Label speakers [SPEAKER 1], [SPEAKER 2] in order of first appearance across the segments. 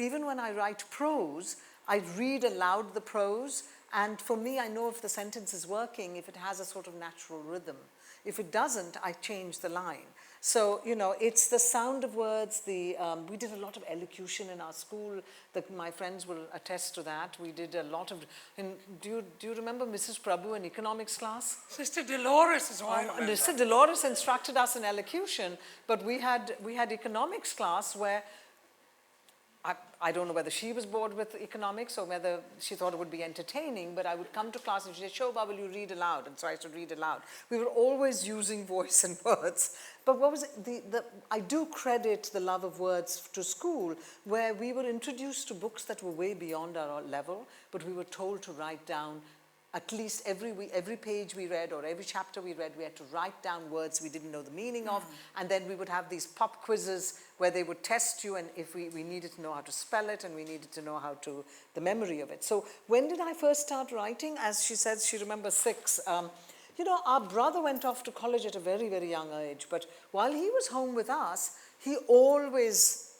[SPEAKER 1] Even when I write prose, I read aloud the prose, and for me, I know if the sentence is working, if it has a sort of natural rhythm. If it doesn't, I change the line. So, you know, it's the sound of words. We did a lot of elocution in our school. My friends will attest to that. We did a lot of, do you remember Mrs. Prabhu in economics class?
[SPEAKER 2] Sister Dolores is one.
[SPEAKER 1] Sister Dolores instructed us in elocution, but we had economics class where I don't know whether she was bored with economics or whether she thought it would be entertaining, but I would come to class and she'd say, Shobha, will you read aloud? And so I should read aloud. We were always using voice and words. But what was it? I do credit the love of words to school, where we were introduced to books that were way beyond our level, but we were told to write down at least every page we read or every chapter we read, we had to write down words we didn't know the meaning of, and then we would have these pop quizzes where they would test you, and if we needed to know how to spell it, and we needed to know the memory of it. So when did I first start writing? As she says, she remembers 6. You know, our brother went off to college at a very, very young age, but while he was home with us, he always,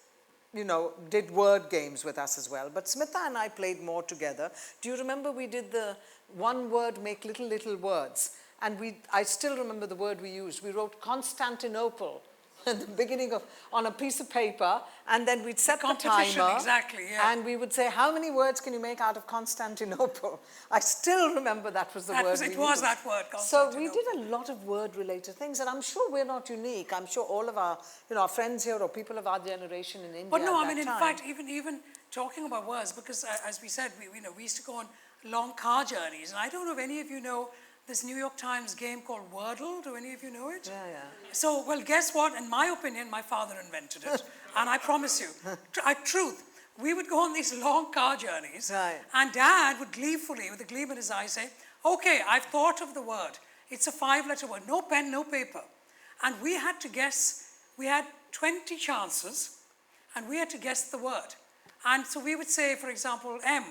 [SPEAKER 1] you know, did word games with us as well. But Smitha and I played more together. Do you remember we did the one word make little words? And I still remember the word we used. We wrote Constantinople at the beginning on a piece of paper, and then we'd set the timer.
[SPEAKER 2] Exactly, yeah.
[SPEAKER 1] And we would say, how many words can you make out of Constantinople? I still remember that was the word we used.
[SPEAKER 2] It was that word,
[SPEAKER 1] So we did a lot of word-related things, and I'm sure we're not unique. I'm sure all of our, you know, our friends here or people of our generation in India.
[SPEAKER 2] But no, I mean, in fact, even talking about words, because as we said, we used to go on long car journeys, and I don't know if any of you know this New York Times game called Wordle. Do any of you know it?
[SPEAKER 1] Yeah.
[SPEAKER 2] So, well, guess what? In my opinion, my father invented it. And I promise you, truth, we would go on these long car journeys,
[SPEAKER 1] right,
[SPEAKER 2] and Dad would gleefully, with a gleam in his eye, say, okay, I've thought of the word. It's a 5-letter word. No pen, no paper. And we had to guess. We had 20 chances, and we had to guess the word. And so we would say, for example, M,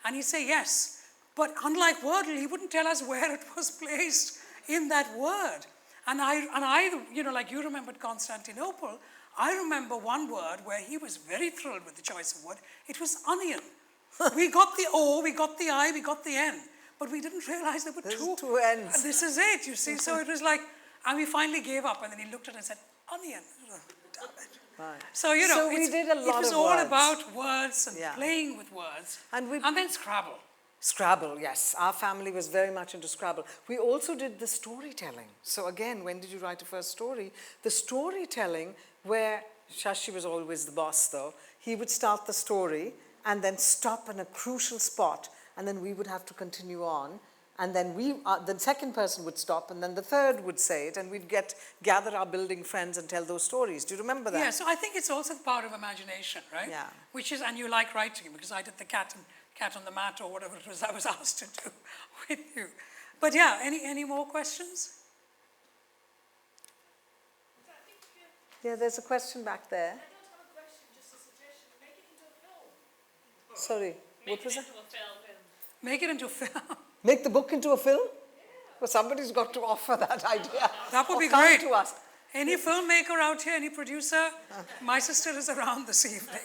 [SPEAKER 2] and he'd say yes. But unlike Wordle, he wouldn't tell us where it was placed in that word. And I, you know, like you remembered Constantinople, I remember one word where he was very thrilled with the choice of word. It was onion. We got the O, we got the I, we got the N, but we didn't realize there were
[SPEAKER 1] two N's.
[SPEAKER 2] And this is it, you see. So it was like, and we finally gave up, and then he looked at it and said, onion. Oh, damn it.
[SPEAKER 1] Right.
[SPEAKER 2] So, you know,
[SPEAKER 1] we did a lot of words.
[SPEAKER 2] It was all about words and playing with words. And then Scrabble.
[SPEAKER 1] Scrabble, yes. Our family was very much into Scrabble. We also did the storytelling. So again, when did you write your first story? The storytelling where, Shashi was always the boss though, he would start the story and then stop in a crucial spot, and then we would have to continue on. And then the second person would stop, and then the third would say it, and we'd gather our building friends and tell those stories. Do you remember that?
[SPEAKER 2] Yeah, so I think it's also the power of imagination, right?
[SPEAKER 1] Yeah.
[SPEAKER 2] Which is, and you like writing, because I did the cat on the mat or whatever it was I was asked to do with you. But yeah, any more questions?
[SPEAKER 1] Yeah, there's a question back there.
[SPEAKER 3] I don't have a question, just a suggestion. Make it into a film.
[SPEAKER 1] Sorry, what was that?
[SPEAKER 2] Make it into a film.
[SPEAKER 1] Make the book into a film? Yeah. Well, somebody's got to offer that idea.
[SPEAKER 2] That would be great.
[SPEAKER 1] To us.
[SPEAKER 2] Any filmmaker out here, any producer? My sister is around this evening.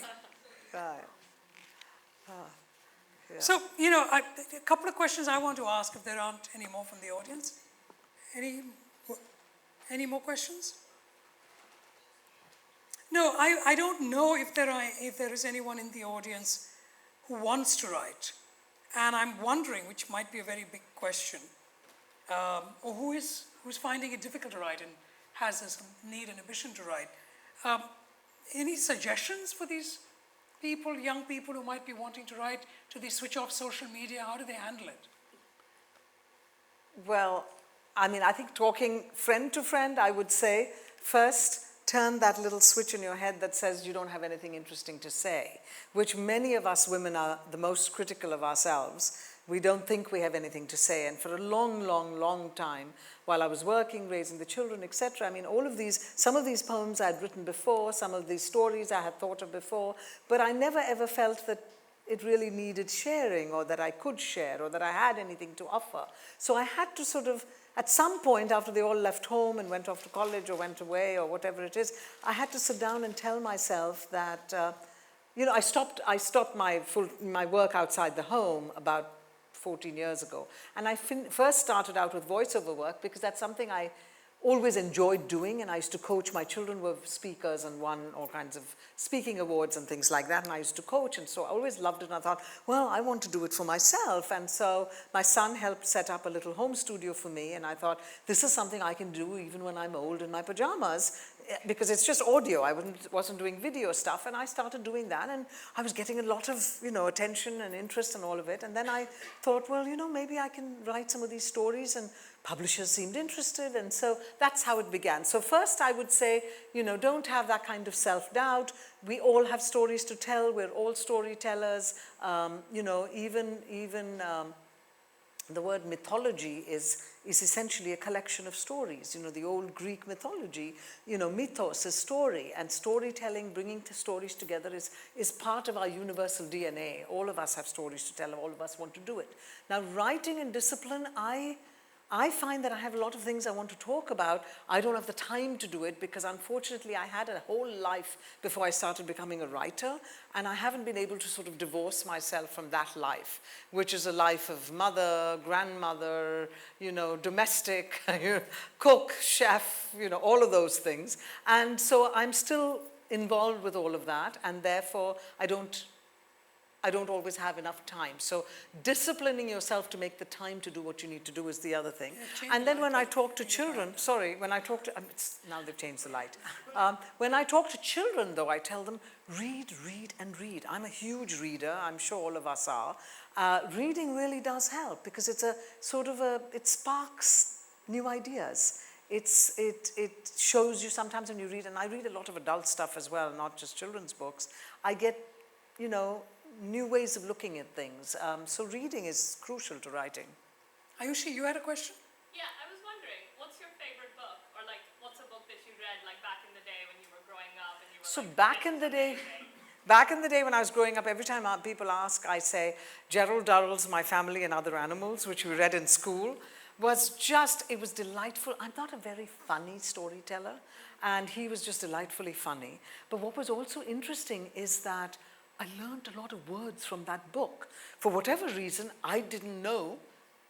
[SPEAKER 1] Right. Yeah.
[SPEAKER 2] So, you know, a couple of questions I want to ask if there aren't any more from the audience. Any more questions? No, I don't know if there is anyone in the audience who wants to write. And I'm wondering, which might be a very big question, or who's finding it difficult to write and has this need and ambition to write. Any suggestions for these people, young people who might be wanting to write? Do they switch off social media? How do they handle it?
[SPEAKER 1] Well, I mean, I think talking friend to friend, I would say, first, turn that little switch in your head that says you don't have anything interesting to say, which many of us women are the most critical of ourselves. We don't think we have anything to say. And for a long time, while I was working, raising the children, etc., I mean, some of these poems I'd written before, some of these stories I had thought of before, but I never ever felt that it really needed sharing, or that I could share, or that I had anything to offer. So I had to sort of, at some point after they all left home and went off to college or went away or whatever it is, I had to sit down and tell myself that you know, I stopped my work outside the home about 14 years ago. And I first started out with voiceover work because that's something I always enjoyed doing, and I used to coach. My children were speakers and won all kinds of speaking awards and things like that, and I used to coach, and so I always loved it, and I thought, well, I want to do it for myself. And so my son helped set up a little home studio for me, and I thought, this is something I can do even when I'm old in my pajamas, because it's just audio. I wasn't doing video stuff, and I started doing that, and I was getting a lot of, you know, attention and interest and all of it. And then I thought, well, you know, maybe I can write some of these stories, and publishers seemed interested, and so that's how it began. So first I would say, you know, don't have that kind of self-doubt. We all have stories to tell. We're all storytellers. You know, even the word mythology is essentially a collection of stories. You know, the old Greek mythology, you know, mythos is story, and storytelling, bringing the stories together is part of our universal DNA. All of us have stories to tell, all of us want to do it. Now, writing and discipline, I find that I have a lot of things I want to talk about. I don't have the time to do it because unfortunately I had a whole life before I started becoming a writer, and I haven't been able to sort of divorce myself from that life, which is a life of mother, grandmother, you know, domestic, cook, chef, you know, all of those things. And so I'm still involved with all of that, and therefore I don't always have enough time. So disciplining yourself to make the time to do what you need to do is the other thing. And then when I talk to children, now they've changed the light. When I talk to children, though, I tell them, read, read, and read. I'm a huge reader. I'm sure all of us are. Reading really does help because it's it sparks new ideas. It shows you sometimes when you read, and I read a lot of adult stuff as well, not just children's books. I get, you know, new ways of looking at things. So reading is crucial to writing.
[SPEAKER 2] Ayushi, you had a question?
[SPEAKER 3] Yeah, I was wondering, what's your favorite book? Or like, what's a book that you read like back in the day when you were growing up and you were
[SPEAKER 1] So
[SPEAKER 3] like,
[SPEAKER 1] back in the day when I was growing up, every time people ask, I say Gerald Durrell's My Family and Other Animals, which we read in school, it was delightful. I'm not a very funny storyteller, and he was just delightfully funny. But what was also interesting is that I learned a lot of words from that book. For whatever reason, I didn't know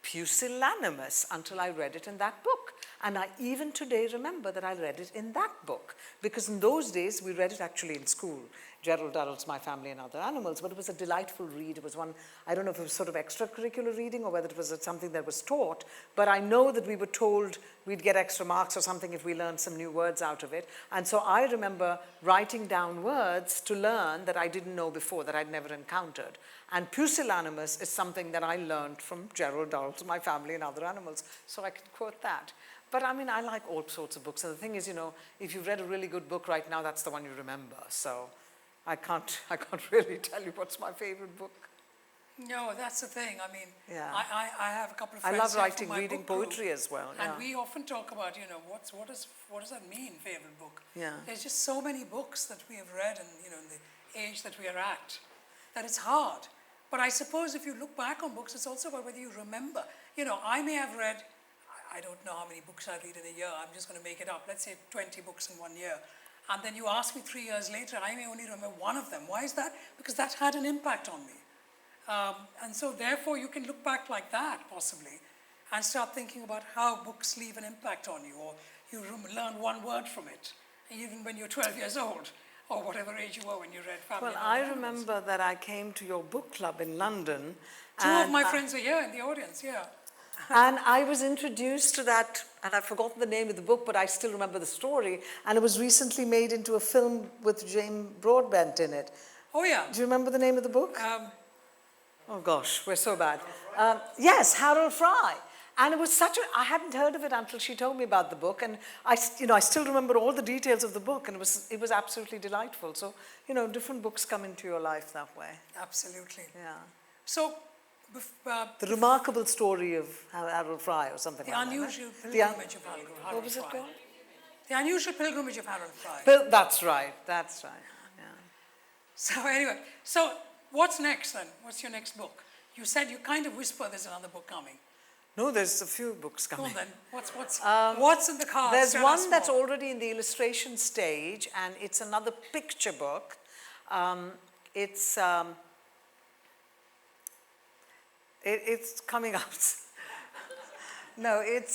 [SPEAKER 1] pusillanimous until I read it in that book. And I even today remember that I read it in that book, because in those days we read it actually in school. Gerald Durrell's My Family and Other Animals, but it was a delightful read. It was one, I don't know if it was sort of extracurricular reading or whether it was something that was taught, but I know that we were told we'd get extra marks or something if we learned some new words out of it. And so I remember writing down words to learn that I didn't know before, that I'd never encountered. And pusillanimous is something that I learned from Gerald Durrell's My Family and Other Animals, so I can quote that. But I mean, I like all sorts of books. And the thing is, you know, if you've read a really good book right now, that's the one you remember. So I can't really tell you what's my favorite book.
[SPEAKER 2] No, that's the thing. I mean,
[SPEAKER 1] Yeah.
[SPEAKER 2] I have a couple of
[SPEAKER 1] I
[SPEAKER 2] friends
[SPEAKER 1] love
[SPEAKER 2] here
[SPEAKER 1] writing,
[SPEAKER 2] from my
[SPEAKER 1] reading
[SPEAKER 2] book group,
[SPEAKER 1] poetry as well.
[SPEAKER 2] and
[SPEAKER 1] Yeah.
[SPEAKER 2] we often talk about, you know, what does that mean, favorite book?
[SPEAKER 1] Yeah.
[SPEAKER 2] There's just so many books that we have read, and you know, in the age that we are at, that it's hard. But I suppose if you look back on books, it's also about whether you remember. You know, I may have read, I don't know how many books I read in a year. I'm just going to make it up. Let's say 20 books in 1 year. And then you ask me 3 years later, I may only remember one of them. Why is that? Because that had an impact on me. And so therefore you can look back like that possibly and start thinking about how books leave an impact on you, or you learn one word from it, even when you're 12 years old or whatever age you were when you read Family
[SPEAKER 1] Well,
[SPEAKER 2] and
[SPEAKER 1] I
[SPEAKER 2] Other Animals.
[SPEAKER 1] remember that I came to your book club in London.
[SPEAKER 2] Two of my friends are here in the audience, yeah.
[SPEAKER 1] And I was introduced to that, and I've forgotten the name of the book, but I still remember the story. And it was recently made into a film with James Broadbent in it.
[SPEAKER 2] Oh yeah.
[SPEAKER 1] Do you remember the name of the book? Oh gosh, we're so bad. Yes, Harold Fry. And it was I hadn't heard of it until she told me about the book, and I still remember all the details of the book, and it was absolutely delightful. So, you know, different books come into your life that way.
[SPEAKER 2] Absolutely.
[SPEAKER 1] Yeah.
[SPEAKER 2] So,
[SPEAKER 1] The Remarkable Story of Harold Fry or something
[SPEAKER 2] the
[SPEAKER 1] like that.
[SPEAKER 2] unusual pilgrimage of Harold Fry.
[SPEAKER 1] What was it called?
[SPEAKER 2] The Unusual Pilgrimage of Harold Fry.
[SPEAKER 1] That's right. Yeah.
[SPEAKER 2] So anyway, so what's next then? What's your next book? You said you kind of whisper there's another book coming.
[SPEAKER 1] No, there's a few books
[SPEAKER 2] Go
[SPEAKER 1] coming.
[SPEAKER 2] on then. What's in the cards?
[SPEAKER 1] There's
[SPEAKER 2] Tell us
[SPEAKER 1] one that's
[SPEAKER 2] more.
[SPEAKER 1] already in the illustration stage, and it's another picture book. It's it's coming out. No, it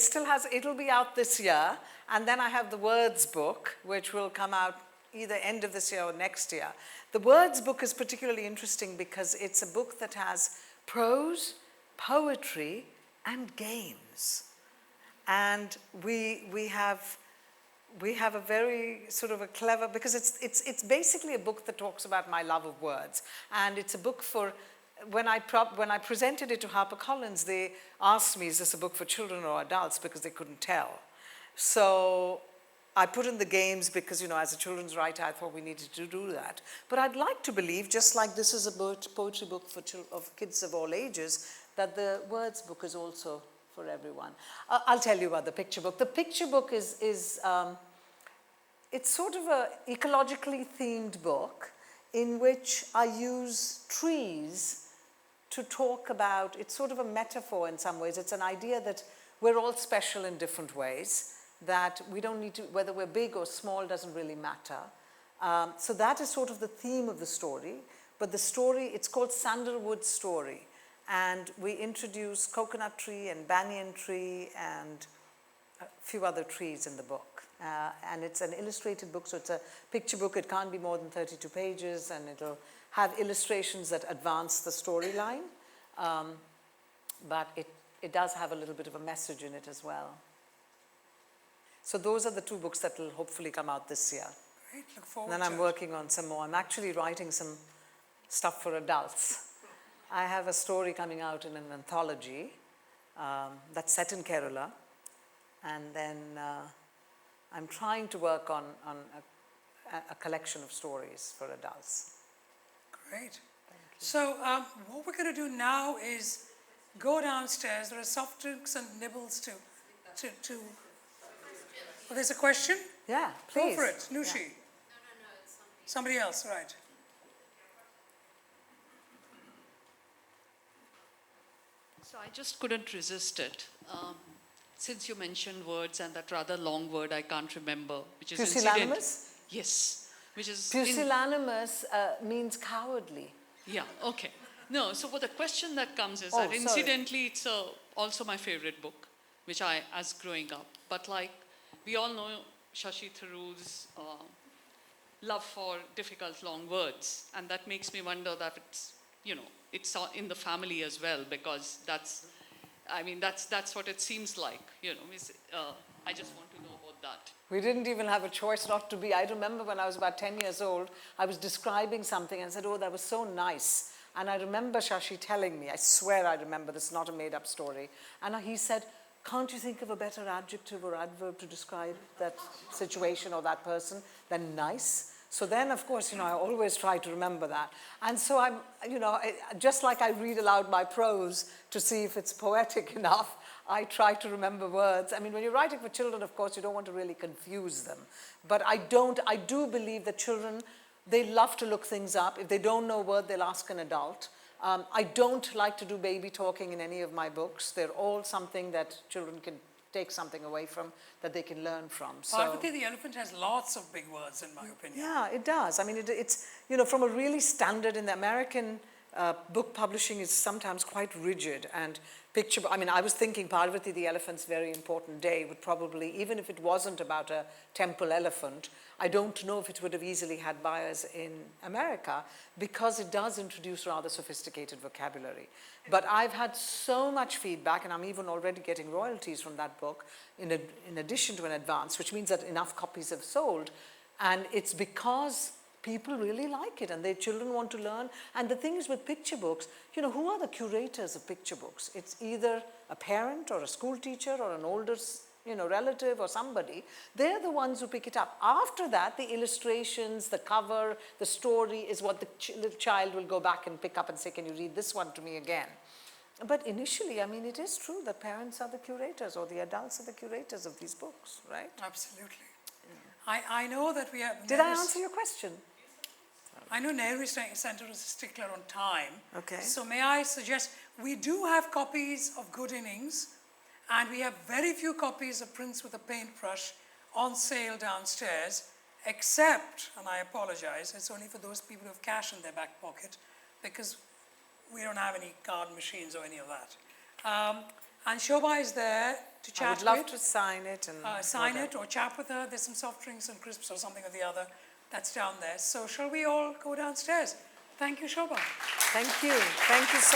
[SPEAKER 1] still has, it'll be out this year. And then I have the words book, which will come out either end of this year or next year. The words book is particularly interesting because it's a book that has prose, poetry, and games. And we have a very sort of a clever, because it's basically a book that talks about my love of words. And it's a book for, when I presented it to HarperCollins, they asked me, is this a book for children or adults? Because they couldn't tell. So I put in the games because, you know, as a children's writer, I thought we needed to do that. But I'd like to believe, just like this is a poetry book for of kids of all ages, that the words book is also for everyone. I'll tell you about the picture book. The picture book is it's sort of a ecologically themed book in which I use trees to talk about, it's sort of a metaphor in some ways. It's an idea that we're all special in different ways, that we don't need to, whether we're big or small doesn't really matter. So that is sort of the theme of the story. But the story, it's called Sandalwood's Story. And we introduce coconut tree and banyan tree and a few other trees in the book. And it's an illustrated book, so it's a picture book. It can't be more than 32 pages, and it'll have illustrations that advance the storyline. But it does have a little bit of a message in it as well. So those are the two books that will hopefully come out this year.
[SPEAKER 2] Great, look forward
[SPEAKER 1] And then I'm working on some more. I'm actually writing some stuff for adults. I have a story coming out in an anthology that's set in Kerala. And then I'm trying to work on a collection of stories for adults.
[SPEAKER 2] Great. So what we're going to do now is go downstairs. There are soft drinks and nibbles to Oh, there's a question?
[SPEAKER 1] Yeah, please.
[SPEAKER 2] Go for it, Nushi.
[SPEAKER 3] No, it's
[SPEAKER 2] Somebody
[SPEAKER 3] something.
[SPEAKER 2] else, right.
[SPEAKER 4] So I just couldn't resist it. Since you mentioned words and that rather long word I can't remember, which is
[SPEAKER 1] Pusillanimous?
[SPEAKER 4] Yes, which is
[SPEAKER 1] Pusillanimous means cowardly.
[SPEAKER 4] yeah, okay. No, so what the question that comes is
[SPEAKER 1] Oh,
[SPEAKER 4] that
[SPEAKER 1] sorry.
[SPEAKER 4] incidentally it's also my favorite book, which I, as growing up, but like we all know Shashi Tharoor's love for difficult long words, and that makes me wonder that it's, you know, it's in the family as well, because that's what it seems like, you know. I just want to know about that.
[SPEAKER 1] We didn't even have a choice not to be. I remember when I was about 10 years old, I was describing something and said, oh, that was so nice. And I remember Shashi telling me, I swear I remember, this is not a made-up story. And he said, can't you think of a better adjective or adverb to describe that situation or that person than nice? So then, of course, you know, I always try to remember that. And so I'm, you know, just like I read aloud my prose to see if it's poetic enough, I try to remember words. I mean, when you're writing for children, of course, you don't want to really confuse them. But I do believe that children, they love to look things up. If they don't know a word, they'll ask an adult. I don't like to do baby talking in any of my books. They're all something that children can take something away from, that they can learn from. So,
[SPEAKER 2] Parvati the elephant has lots of big words, in my opinion.
[SPEAKER 1] yeah, it does. I mean, it's, you know, from a really standard, in the American book publishing is sometimes quite rigid, and I mean, I was thinking Parvati the elephant's very important day would probably, even if it wasn't about a temple elephant, I don't know if it would have easily had buyers in America, because it does introduce rather sophisticated vocabulary. But I've had so much feedback, and I'm even already getting royalties from that book in addition to an advance, which means that enough copies have sold. And it's because people really like it and their children want to learn. And the thing is with picture books, you know, who are the curators of picture books? It's either a parent or a school teacher or an older, you know, relative or somebody. They're the ones who pick it up. After that, the illustrations, the cover, the story is what the little child will go back and pick up and say, can you read this one to me again? But initially, I mean, it is true that parents are the curators, or the adults are the curators of these books, right?
[SPEAKER 2] Absolutely. I know that we have...
[SPEAKER 1] Did I answer your question?
[SPEAKER 2] I know Nehru Centre is a stickler on time.
[SPEAKER 1] Okay.
[SPEAKER 2] So may I suggest, we do have copies of Good Innings, and we have very few copies of Prince with a Paintbrush on sale downstairs. except, and I apologize, it's only for those people who have cash in their back pocket, because we don't have any card machines or any of that. And Shobha is there to chat
[SPEAKER 1] I would love
[SPEAKER 2] with.
[SPEAKER 1] to sign it and
[SPEAKER 2] Sign
[SPEAKER 1] whatever.
[SPEAKER 2] it or chat with her. There's some soft drinks and crisps or something or the other that's down there. So shall we all go downstairs? Thank you, Shobha.
[SPEAKER 1] Thank you. Thank you so